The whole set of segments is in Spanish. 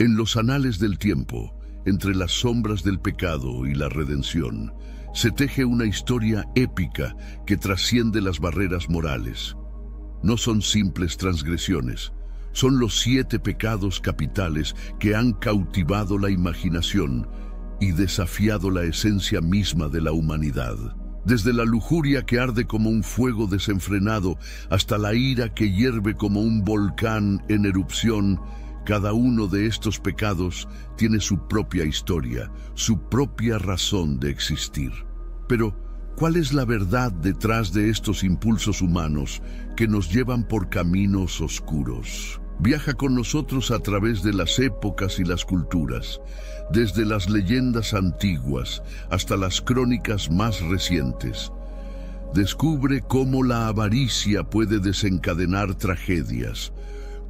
En los anales del tiempo, entre las sombras del pecado y la redención, se teje una historia épica que trasciende las barreras morales. No son simples transgresiones, son los 7 pecados capitales que han cautivado la imaginación y desafiado la esencia misma de la humanidad. Desde la lujuria que arde como un fuego desenfrenado hasta la ira que hierve como un volcán en erupción, cada uno de estos pecados tiene su propia historia, su propia razón de existir. Pero, ¿cuál es la verdad detrás de estos impulsos humanos que nos llevan por caminos oscuros? Viaja con nosotros a través de las épocas y las culturas, desde las leyendas antiguas hasta las crónicas más recientes. Descubre cómo la avaricia puede desencadenar tragedias,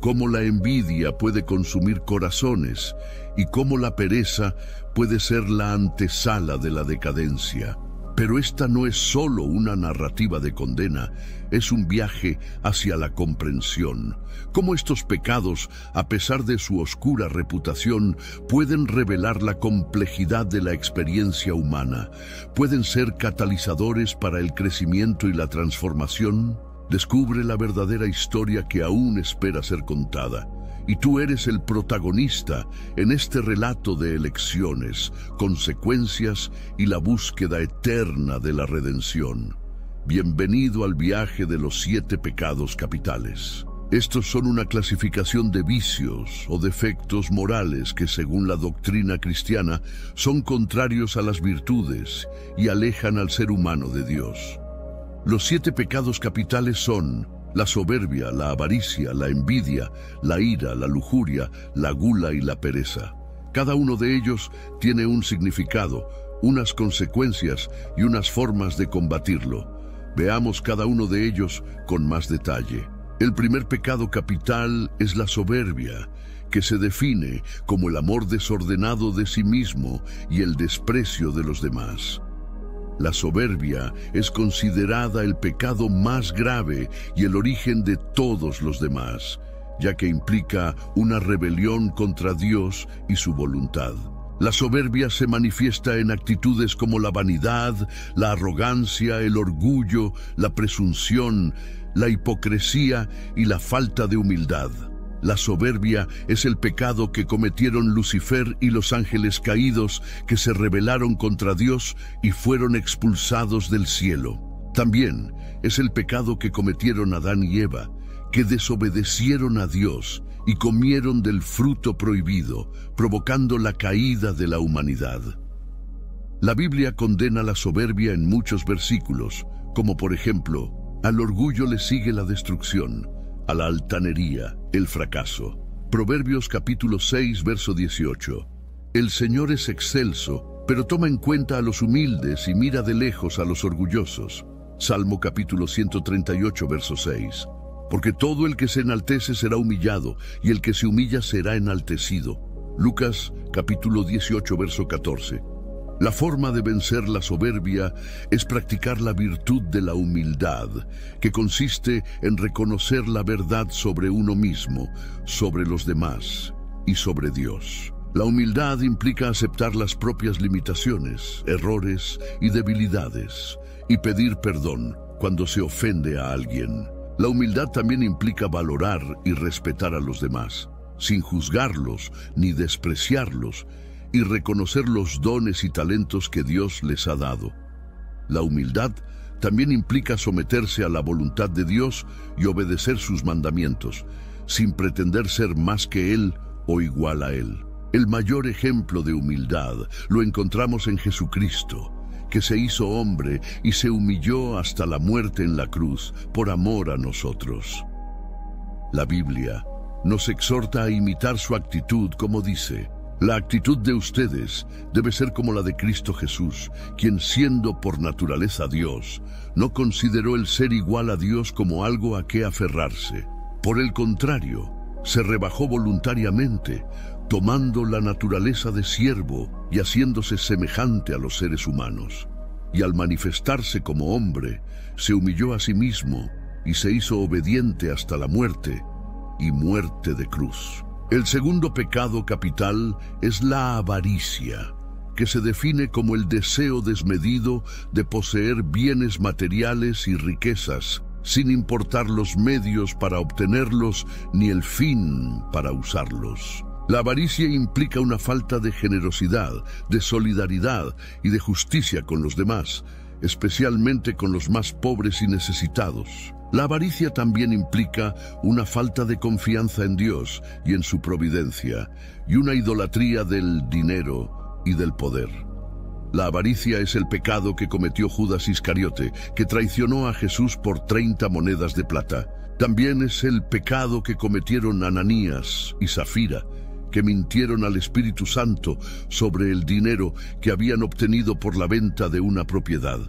cómo la envidia puede consumir corazones y cómo la pereza puede ser la antesala de la decadencia. Pero esta no es solo una narrativa de condena, es un viaje hacia la comprensión. Cómo estos pecados, a pesar de su oscura reputación, pueden revelar la complejidad de la experiencia humana, pueden ser catalizadores para el crecimiento y la transformación. Descubre la verdadera historia que aún espera ser contada. Y tú eres el protagonista en este relato de elecciones, consecuencias y la búsqueda eterna de la redención. Bienvenido al viaje de los 7 pecados capitales. Estos son una clasificación de vicios o defectos morales que, según la doctrina cristiana, son contrarios a las virtudes y alejan al ser humano de Dios. Los 7 pecados capitales son la soberbia, la avaricia, la envidia, la ira, la lujuria, la gula y la pereza. Cada uno de ellos tiene un significado, unas consecuencias y unas formas de combatirlo. Veamos cada uno de ellos con más detalle. El primer pecado capital es la soberbia, que se define como el amor desordenado de sí mismo y el desprecio de los demás. La soberbia es considerada el pecado más grave y el origen de todos los demás, ya que implica una rebelión contra Dios y su voluntad. La soberbia se manifiesta en actitudes como la vanidad, la arrogancia, el orgullo, la presunción, la hipocresía y la falta de humildad. La soberbia es el pecado que cometieron Lucifer y los ángeles caídos que se rebelaron contra Dios y fueron expulsados del cielo. También es el pecado que cometieron Adán y Eva, que desobedecieron a Dios y comieron del fruto prohibido, provocando la caída de la humanidad. La Biblia condena la soberbia en muchos versículos, como por ejemplo, al orgullo le sigue la destrucción, a la altanería, el fracaso. Proverbios capítulo 6, verso 18. El Señor es excelso, pero toma en cuenta a los humildes y mira de lejos a los orgullosos. Salmo capítulo 138, verso 6. Porque todo el que se enaltece será humillado, y el que se humilla será enaltecido. Lucas capítulo 18, verso 14. La forma de vencer la soberbia es practicar la virtud de la humildad, que consiste en reconocer la verdad sobre uno mismo, sobre los demás y sobre Dios. La humildad implica aceptar las propias limitaciones, errores y debilidades, y pedir perdón cuando se ofende a alguien. La humildad también implica valorar y respetar a los demás, sin juzgarlos ni despreciarlos, y reconocer los dones y talentos que Dios les ha dado. La humildad también implica someterse a la voluntad de Dios y obedecer sus mandamientos, sin pretender ser más que Él o igual a Él. El mayor ejemplo de humildad lo encontramos en Jesucristo, que se hizo hombre y se humilló hasta la muerte en la cruz por amor a nosotros. La Biblia nos exhorta a imitar su actitud, como dice: la actitud de ustedes debe ser como la de Cristo Jesús, quien, siendo por naturaleza Dios, no consideró el ser igual a Dios como algo a qué aferrarse. Por el contrario, se rebajó voluntariamente, tomando la naturaleza de siervo y haciéndose semejante a los seres humanos. Y al manifestarse como hombre, se humilló a sí mismo y se hizo obediente hasta la muerte, y muerte de cruz. El segundo pecado capital es la avaricia, que se define como el deseo desmedido de poseer bienes materiales y riquezas, sin importar los medios para obtenerlos ni el fin para usarlos. La avaricia implica una falta de generosidad, de solidaridad y de justicia con los demás, especialmente con los más pobres y necesitados. La avaricia también implica una falta de confianza en Dios y en su providencia, y una idolatría del dinero y del poder. La avaricia es el pecado que cometió Judas Iscariote, que traicionó a Jesús por 30 monedas de plata. También es el pecado que cometieron Ananías y Zafira, que mintieron al Espíritu Santo sobre el dinero que habían obtenido por la venta de una propiedad.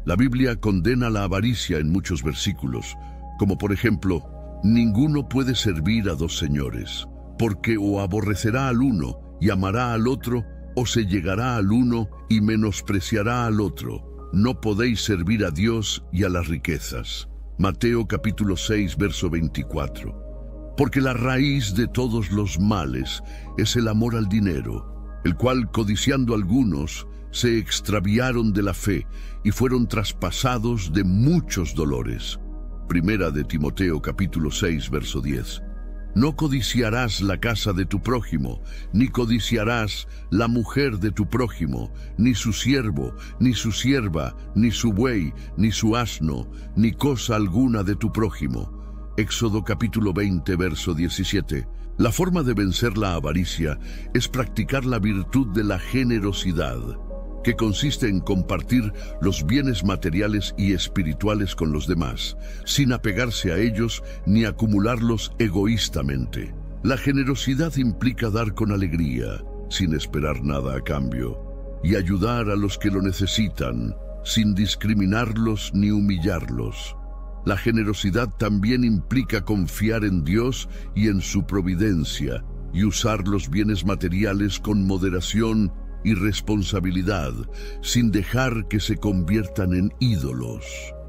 La Biblia condena la avaricia en muchos versículos, como por ejemplo, ninguno puede servir a dos señores, porque o aborrecerá al uno y amará al otro, o se llegará al uno y menospreciará al otro. No podéis servir a Dios y a las riquezas. Mateo capítulo 6, verso 24. Porque la raíz de todos los males es el amor al dinero, el cual, codiciando algunos, se extraviaron de la fe y fueron traspasados de muchos dolores. Primera de Timoteo capítulo 6, verso 10. No codiciarás la casa de tu prójimo, ni codiciarás la mujer de tu prójimo, ni su siervo, ni su sierva, ni su buey, ni su asno, ni cosa alguna de tu prójimo. Éxodo capítulo 20, verso 17. La forma de vencer la avaricia es practicar la virtud de la generosidad, que consiste en compartir los bienes materiales y espirituales con los demás, sin apegarse a ellos ni acumularlos egoístamente. La generosidad implica dar con alegría, sin esperar nada a cambio, y ayudar a los que lo necesitan, sin discriminarlos ni humillarlos. La generosidad también implica confiar en Dios y en su providencia, y usar los bienes materiales con moderación y responsabilidad, sin dejar que se conviertan en ídolos.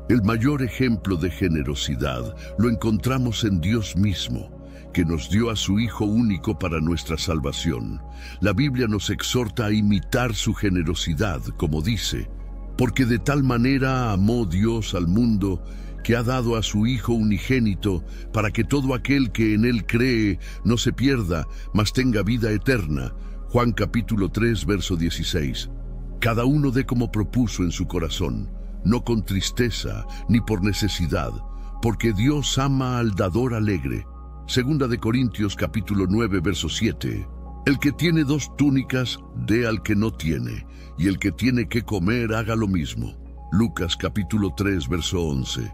El mayor ejemplo de generosidad lo encontramos en Dios mismo, que nos dio a su Hijo único para nuestra salvación. La Biblia nos exhorta a imitar su generosidad, como dice, porque de tal manera amó Dios al mundo, que ha dado a su Hijo unigénito, para que todo aquel que en él cree no se pierda, mas tenga vida eterna. Juan capítulo 3, verso 16. Cada uno dé como propuso en su corazón, no con tristeza ni por necesidad, porque Dios ama al dador alegre. Segunda de Corintios capítulo 9, verso 7. El que tiene 2 túnicas, dé al que no tiene, y el que tiene que comer, haga lo mismo. Lucas capítulo 3, verso 11.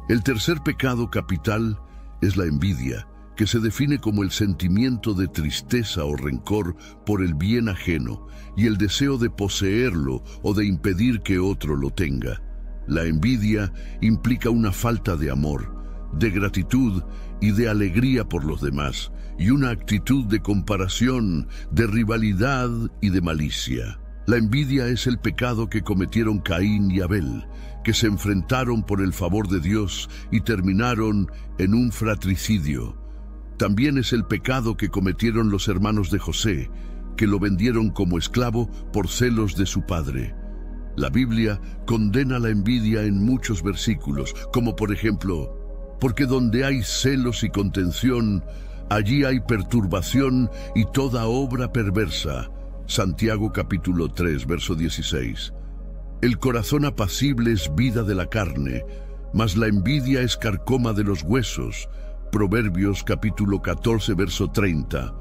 El tercer pecado capital es la envidia, que se define como el sentimiento de tristeza o rencor por el bien ajeno y el deseo de poseerlo o de impedir que otro lo tenga. La envidia implica una falta de amor, de gratitud y de alegría por los demás, y una actitud de comparación, de rivalidad y de malicia. La envidia es el pecado que cometieron Caín y Abel, que se enfrentaron por el favor de Dios y terminaron en un fratricidio. También es el pecado que cometieron los hermanos de José, que lo vendieron como esclavo por celos de su padre. La Biblia condena la envidia en muchos versículos, como por ejemplo, porque donde hay celos y contención, allí hay perturbación y toda obra perversa. Santiago capítulo 3, verso 16. El corazón apacible es vida de la carne, mas la envidia es carcoma de los huesos. Proverbios capítulo 14, verso 30.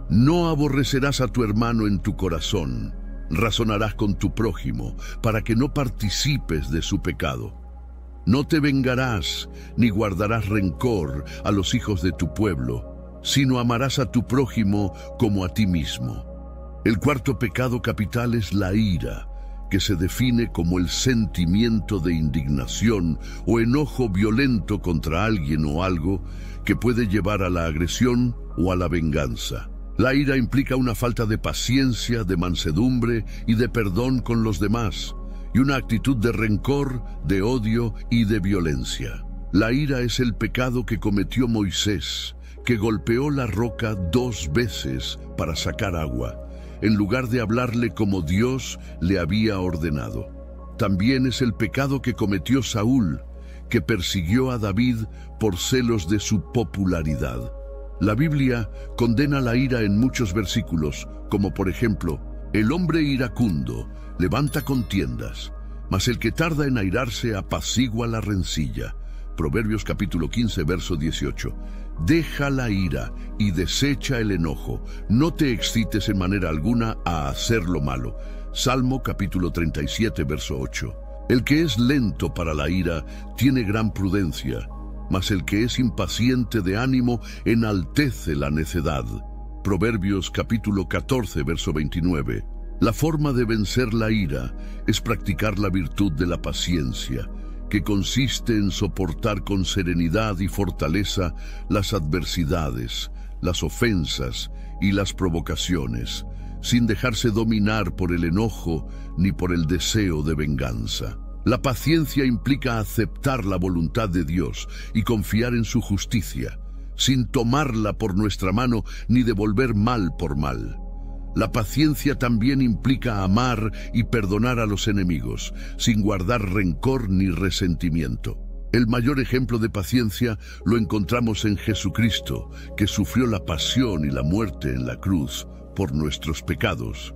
No aborrecerás a tu hermano en tu corazón, razonarás con tu prójimo, para que no participes de su pecado. No te vengarás, ni guardarás rencor a los hijos de tu pueblo, sino amarás a tu prójimo como a ti mismo. El cuarto pecado capital es la ira, que se define como el sentimiento de indignación o enojo violento contra alguien o algo que puede llevar a la agresión o a la venganza. La ira implica una falta de paciencia, de mansedumbre y de perdón con los demás, y una actitud de rencor, de odio y de violencia. La ira es el pecado que cometió Moisés, que golpeó la roca 2 veces para sacar agua, en lugar de hablarle como Dios le había ordenado. También es el pecado que cometió Saúl, que persiguió a David por celos de su popularidad. La Biblia condena la ira en muchos versículos, como por ejemplo, el hombre iracundo levanta contiendas, mas el que tarda en airarse apacigua la rencilla. Proverbios capítulo 15, verso 18. Deja la ira y desecha el enojo. No te excites en manera alguna a hacer lo malo. Salmo capítulo 37, verso 8. El que es lento para la ira tiene gran prudencia, mas el que es impaciente de ánimo enaltece la necedad. Proverbios capítulo 14, verso 29. La forma de vencer la ira es practicar la virtud de la paciencia, que consiste en soportar con serenidad y fortaleza las adversidades, las ofensas y las provocaciones, sin dejarse dominar por el enojo ni por el deseo de venganza. La paciencia implica aceptar la voluntad de Dios y confiar en su justicia, sin tomarla por nuestra mano ni devolver mal por mal. La paciencia también implica amar y perdonar a los enemigos, sin guardar rencor ni resentimiento. El mayor ejemplo de paciencia lo encontramos en Jesucristo, que sufrió la pasión y la muerte en la cruz por nuestros pecados,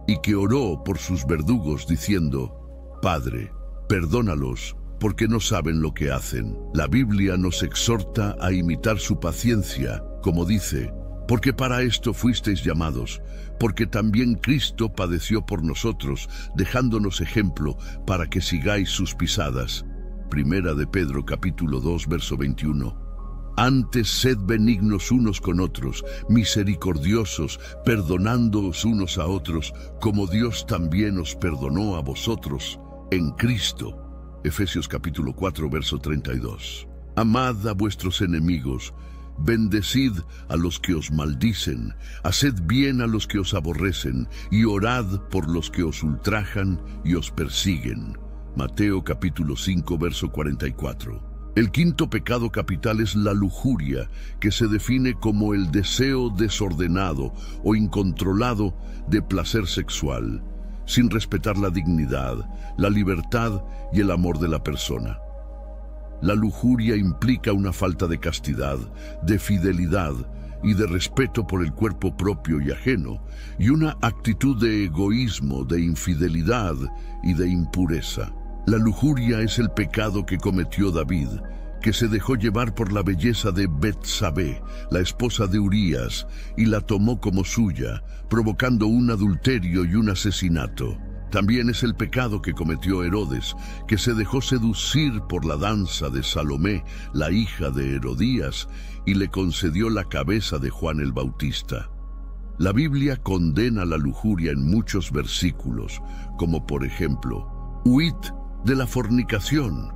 y que oró por sus verdugos diciendo: Padre, perdónalos, porque no saben lo que hacen. La Biblia nos exhorta a imitar su paciencia, como dice: porque para esto fuisteis llamados, porque también Cristo padeció por nosotros, dejándonos ejemplo para que sigáis sus pisadas. Primera de Pedro capítulo 2, verso 21. Antes sed benignos unos con otros, misericordiosos, perdonándoos unos a otros, como Dios también os perdonó a vosotros en Cristo. Efesios capítulo 4, verso 32. Amad a vuestros enemigos, bendecid a los que os maldicen, haced bien a los que os aborrecen, y orad por los que os ultrajan y os persiguen. Mateo capítulo 5, verso 44. El quinto pecado capital es la lujuria, que se define como el deseo desordenado o incontrolado de placer sexual, sin respetar la dignidad, la libertad y el amor de la persona. La lujuria implica una falta de castidad, de fidelidad y de respeto por el cuerpo propio y ajeno, y una actitud de egoísmo, de infidelidad y de impureza. La lujuria es el pecado que cometió David, que se dejó llevar por la belleza de Betsabé, la esposa de Urías, y la tomó como suya, provocando un adulterio y un asesinato. También es el pecado que cometió Herodes, que se dejó seducir por la danza de Salomé, la hija de Herodías, y le concedió la cabeza de Juan el Bautista. La Biblia condena la lujuria en muchos versículos, como por ejemplo: huid de la fornicación.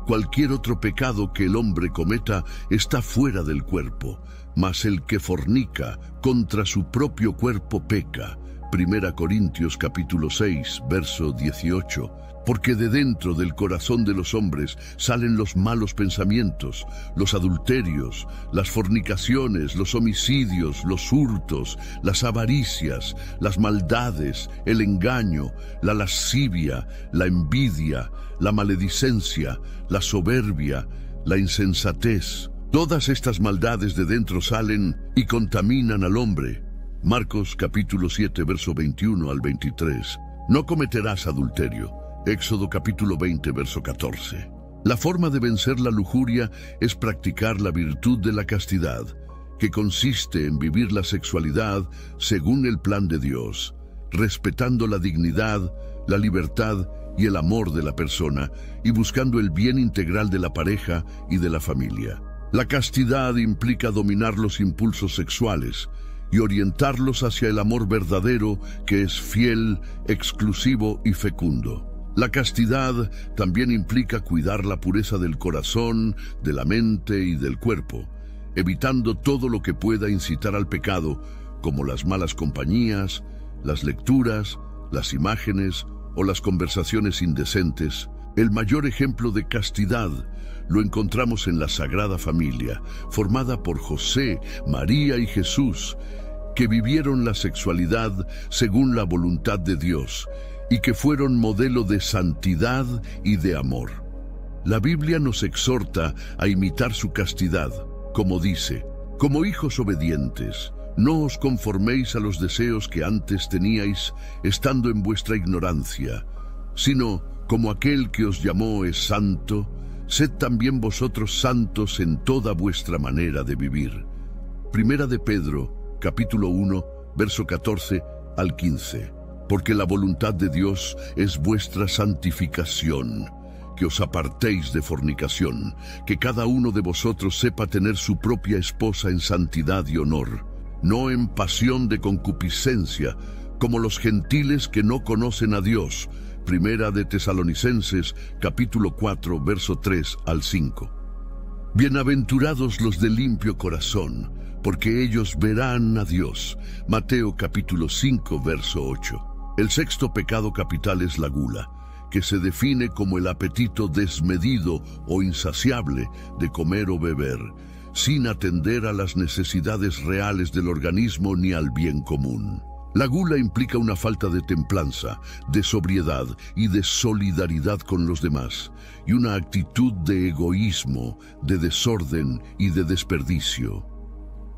Cualquier otro pecado que el hombre cometa está fuera del cuerpo, mas el que fornica contra su propio cuerpo peca. Primera Corintios capítulo 6, verso 18. Porque de dentro del corazón de los hombres salen los malos pensamientos, los adulterios, las fornicaciones, los homicidios, los hurtos, las avaricias, las maldades, el engaño, la lascivia, la envidia, la maledicencia, la soberbia, la insensatez. Todas estas maldades de dentro salen y contaminan al hombre. Marcos capítulo 7, verso 21 al 23. No cometerás adulterio. Éxodo capítulo 20, verso 14. La forma de vencer la lujuria es practicar la virtud de la castidad, que consiste en vivir la sexualidad según el plan de Dios, respetando la dignidad, la libertad y el amor de la persona, y buscando el bien integral de la pareja y de la familia. La castidad implica dominar los impulsos sexuales y orientarlos hacia el amor verdadero, que es fiel, exclusivo y fecundo. La castidad también implica cuidar la pureza del corazón, de la mente y del cuerpo, evitando todo lo que pueda incitar al pecado, como las malas compañías, las lecturas, las imágenes o las conversaciones indecentes, El mayor ejemplo de castidad lo encontramos en la Sagrada Familia, formada por José, María y Jesús, que vivieron la sexualidad según la voluntad de Dios y que fueron modelo de santidad y de amor. La Biblia nos exhorta a imitar su castidad, como dice: como hijos obedientes, no os conforméis a los deseos que antes teníais estando en vuestra ignorancia, sino como aquel que os llamó es santo, sed también vosotros santos en toda vuestra manera de vivir. Primera de Pedro, capítulo 1, verso 14 al 15. Porque la voluntad de Dios es vuestra santificación, que os apartéis de fornicación, que cada uno de vosotros sepa tener su propia esposa en santidad y honor, no en pasión de concupiscencia, como los gentiles que no conocen a Dios. Primera de Tesalonicenses, capítulo 4, verso 3 al 5. Bienaventurados los de limpio corazón, porque ellos verán a Dios. Mateo capítulo 5, verso 8. El sexto pecado capital es la gula, que se define como el apetito desmedido o insaciable de comer o beber, sin atender a las necesidades reales del organismo ni al bien común. La gula implica una falta de templanza, de sobriedad y de solidaridad con los demás, y una actitud de egoísmo, de desorden y de desperdicio.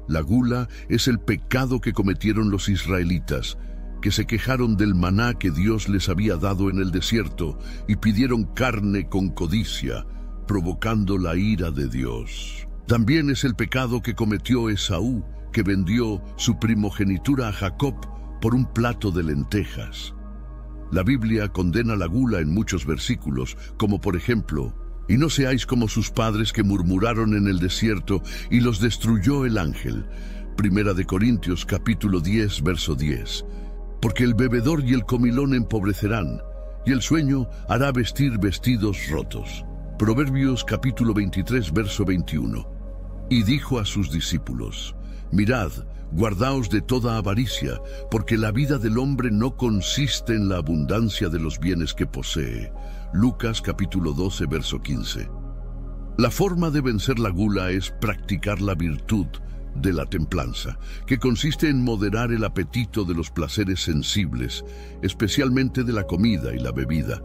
La gula es el pecado que cometieron los israelitas, que se quejaron del maná que Dios les había dado en el desierto y pidieron carne con codicia, provocando la ira de Dios. También es el pecado que cometió Esaú, que vendió su primogenitura a Jacob por un plato de lentejas. La Biblia condena la gula en muchos versículos, como por ejemplo: y no seáis como sus padres que murmuraron en el desierto y los destruyó el ángel. Primera de Corintios capítulo 10, verso 10. Porque el bebedor y el comilón empobrecerán, y el sueño hará vestir vestidos rotos. Proverbios capítulo 23, verso 21. Y dijo a sus discípulos: mirad, guardaos de toda avaricia, porque la vida del hombre no consiste en la abundancia de los bienes que posee. Lucas capítulo 12, verso 15. La forma de vencer la gula es practicar la virtud de la templanza, que consiste en moderar el apetito de los placeres sensibles, especialmente de la comida y la bebida,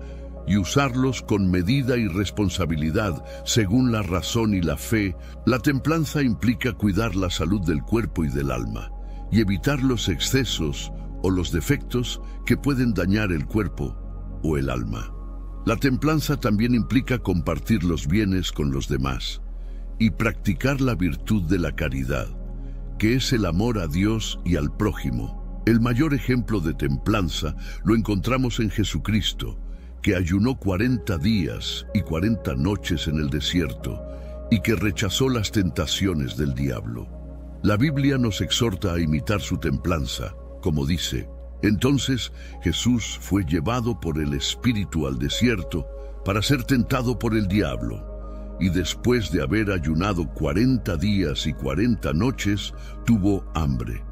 y usarlos con medida y responsabilidad según la razón y la fe. La templanza implica cuidar la salud del cuerpo y del alma, y evitar los excesos o los defectos que pueden dañar el cuerpo o el alma. La templanza también implica compartir los bienes con los demás y practicar la virtud de la caridad, que es el amor a Dios y al prójimo. El mayor ejemplo de templanza lo encontramos en Jesucristo, que ayunó 40 días y 40 noches en el desierto y que rechazó las tentaciones del diablo. La Biblia nos exhorta a imitar su templanza, como dice: entonces Jesús fue llevado por el Espíritu al desierto para ser tentado por el diablo. Y después de haber ayunado 40 días y 40 noches, tuvo hambre.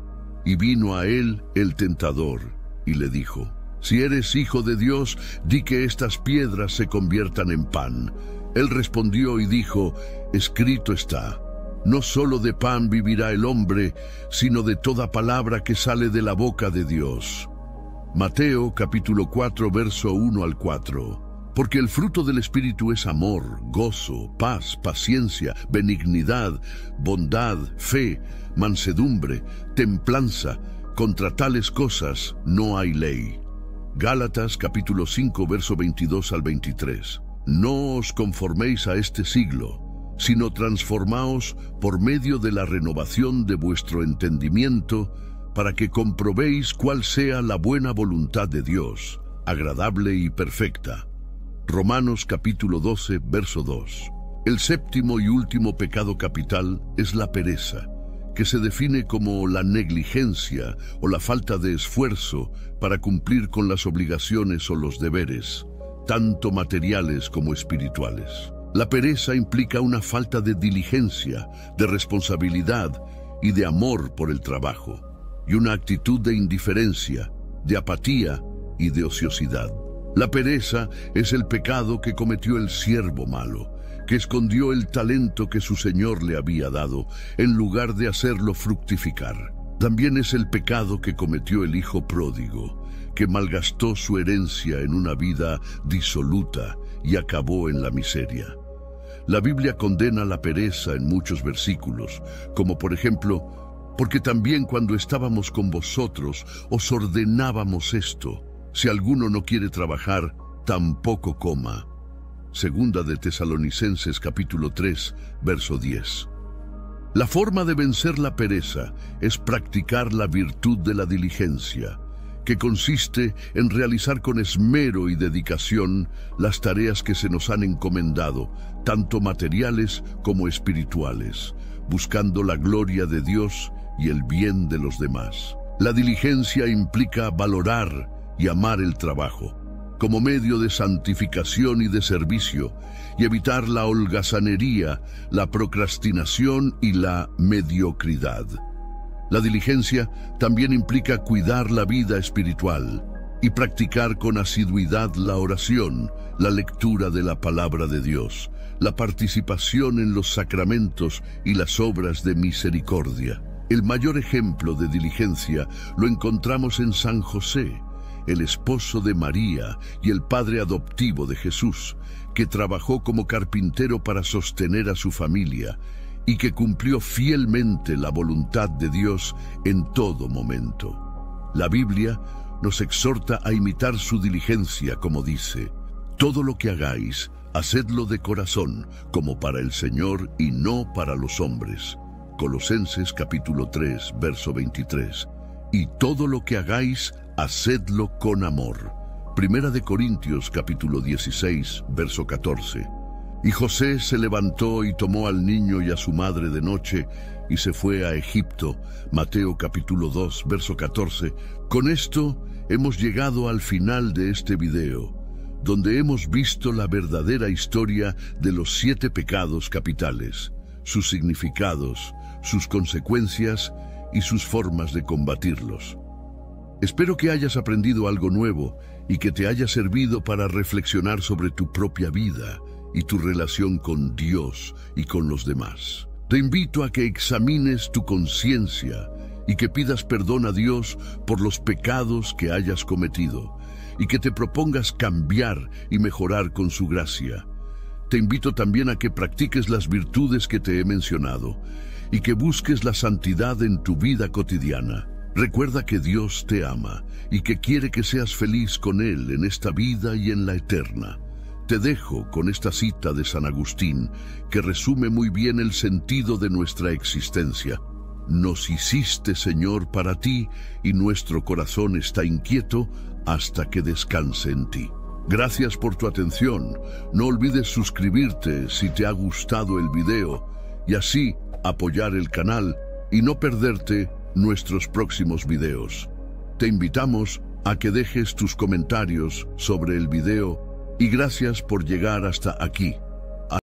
Y vino a él el tentador, y le dijo: si eres hijo de Dios, di que estas piedras se conviertan en pan. Él respondió y dijo: escrito está, no solo de pan vivirá el hombre, sino de toda palabra que sale de la boca de Dios. Mateo capítulo 4, verso 1 al 4. Porque el fruto del Espíritu es amor, gozo, paz, paciencia, benignidad, bondad, fe, mansedumbre, templanza. Contra tales cosas no hay ley. Gálatas capítulo 5, verso 22 al 23. No os conforméis a este siglo, sino transformaos por medio de la renovación de vuestro entendimiento, para que comprobéis cuál sea la buena voluntad de Dios, agradable y perfecta. Romanos capítulo 12, verso 2. El séptimo y último pecado capital es la pereza, que se define como la negligencia o la falta de esfuerzo para cumplir con las obligaciones o los deberes, tanto materiales como espirituales. La pereza implica una falta de diligencia, de responsabilidad y de amor por el trabajo, y una actitud de indiferencia, de apatía y de ociosidad. La pereza es el pecado que cometió el siervo malo, que escondió el talento que su Señor le había dado, en lugar de hacerlo fructificar. También es el pecado que cometió el hijo pródigo, que malgastó su herencia en una vida disoluta y acabó en la miseria. La Biblia condena la pereza en muchos versículos, como por ejemplo, porque también cuando estábamos con vosotros os ordenábamos esto: si alguno no quiere trabajar, tampoco coma. Segunda de Tesalonicenses capítulo 3, verso 10. La forma de vencer la pereza es practicar la virtud de la diligencia, que consiste en realizar con esmero y dedicación las tareas que se nos han encomendado, tanto materiales como espirituales, buscando la gloria de Dios y el bien de los demás. La diligencia implica valorar y amar el trabajo como medio de santificación y de servicio, y evitar la holgazanería, la procrastinación y la mediocridad. La diligencia también implica cuidar la vida espiritual y practicar con asiduidad la oración, la lectura de la palabra de Dios, la participación en los sacramentos y las obras de misericordia. El mayor ejemplo de diligencia lo encontramos en San José, el esposo de María y el padre adoptivo de Jesús, que trabajó como carpintero para sostener a su familia y que cumplió fielmente la voluntad de Dios en todo momento. La Biblia nos exhorta a imitar su diligencia, como dice: todo lo que hagáis, hacedlo de corazón, como para el Señor y no para los hombres. Colosenses capítulo 3, verso 23. Y todo lo que hagáis, hacedlo con amor. Primera de Corintios capítulo 16, verso 14. Y José se levantó y tomó al niño y a su madre de noche y se fue a Egipto. Mateo capítulo 2, verso 14. Con esto hemos llegado al final de este video, donde hemos visto la verdadera historia de los 7 pecados capitales, sus significados, sus consecuencias y sus formas de combatirlos. Espero que hayas aprendido algo nuevo y que te haya servido para reflexionar sobre tu propia vida y tu relación con Dios y con los demás. Te invito a que examines tu conciencia y que pidas perdón a Dios por los pecados que hayas cometido y que te propongas cambiar y mejorar con su gracia. Te invito también a que practiques las virtudes que te he mencionado y que busques la santidad en tu vida cotidiana. Recuerda que Dios te ama y que quiere que seas feliz con Él en esta vida y en la eterna. Te dejo con esta cita de San Agustín, que resume muy bien el sentido de nuestra existencia. Nos hiciste, Señor, para ti, y nuestro corazón está inquieto hasta que descanse en ti. Gracias por tu atención. No olvides suscribirte si te ha gustado el video, y así apoyar el canal y no perderte nuestros próximos videos. Te invitamos a que dejes tus comentarios sobre el video y gracias por llegar hasta aquí.